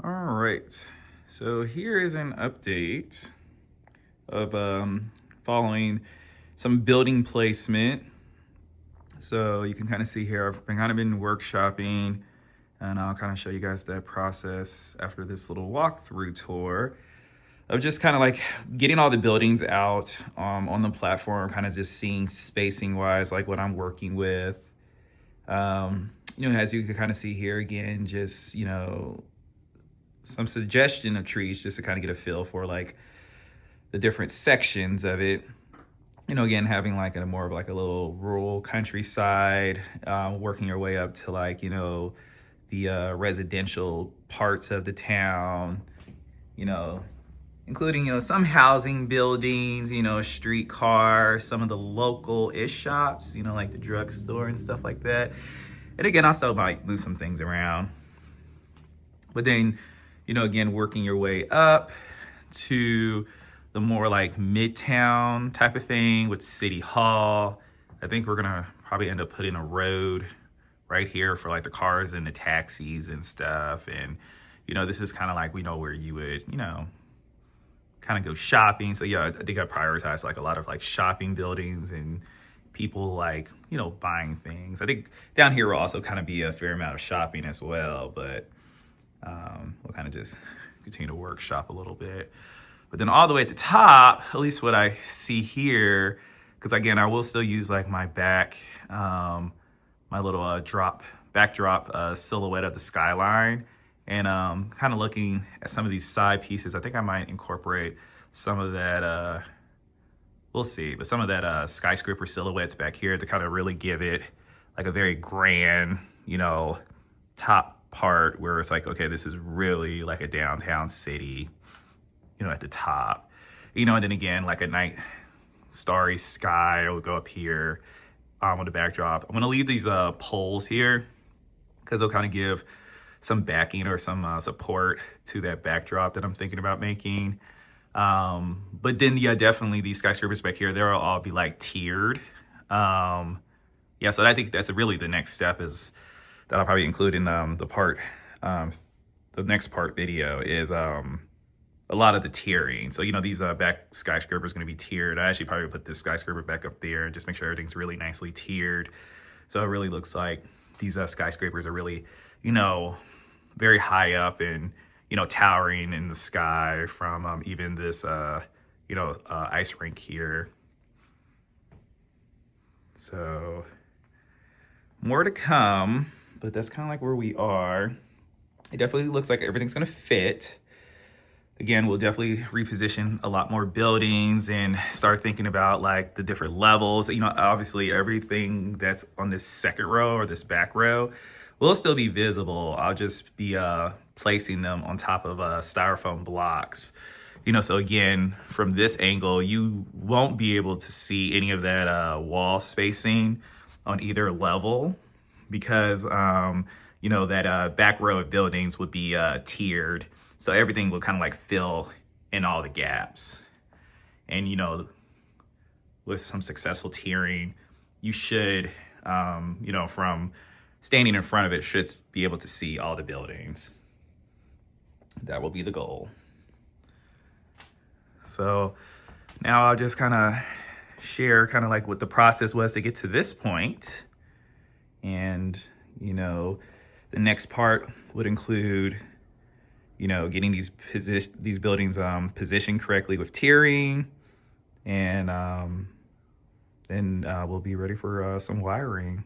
All right, so here is an update of following some building placement. So you can kind of see here, I've been workshopping, and I'll kind of show you guys that process after this little walkthrough tour of just kind of like getting all the buildings out on the platform, kind of just seeing spacing wise, like what I'm working with. As you can kind of see here again, just, some suggestion of trees just to kind of get a feel for like the different sections of it. Again, having like a more of like a little rural countryside, working your way up to like, the residential parts of the town, including, some housing buildings, streetcars, some of the local-ish shops, like the drugstore and stuff like that. And again, I still might move some things around. But then, again, working your way up to the more like midtown type of thing with City Hall. I think we're gonna probably end up putting a road right here for like the cars and the taxis and stuff. And, this is kind of like, where you would, kind of go shopping. So yeah, I think I prioritize like a lot of like shopping buildings and people like, buying things. I think down here will also kind of be a fair amount of shopping as well, but we'll kind of just continue to workshop a little bit. But then all the way at the top, at least what I see here, because again, I will still use like my my little backdrop silhouette of the skyline. And kind of looking at some of these side pieces, I think I might incorporate some of that, we'll see, but some of that skyscraper silhouettes back here to kind of really give it like a very grand, top part where it's like, okay, this is really like a downtown city, at the top, and then again, like a night starry sky will go up here with the backdrop. I'm gonna leave these poles here because they'll kind of give some backing or some support to that backdrop that I'm thinking about making. But then, yeah, definitely these skyscrapers back here, they'll all be like tiered. So I think that's really the next step is that I'll probably include in the next part video is a lot of the tiering. So, these back skyscrapers going to be tiered. I actually probably put this skyscraper back up there and just make sure everything's really nicely tiered. So it really looks like these skyscrapers are really, very high up and, towering in the sky from even this, ice rink here. So more to come, but that's kind of like where we are. It definitely looks like everything's going to fit. Again, we'll definitely reposition a lot more buildings and start thinking about like the different levels. Obviously everything that's on this second row or this back row will still be visible. I'll just be placing them on top of styrofoam blocks. So again, from this angle, you won't be able to see any of that wall spacing on either level because, that back row of buildings would be tiered. So everything will kind of like fill in all the gaps. And, with some successful tiering, you should, from standing in front of it, should be able to see all the buildings. That will be the goal. So now I'll just kind of share kind of like what the process was to get to this point. And, the next part would include getting these buildings positioned correctly with tiering, and then we'll be ready for some wiring.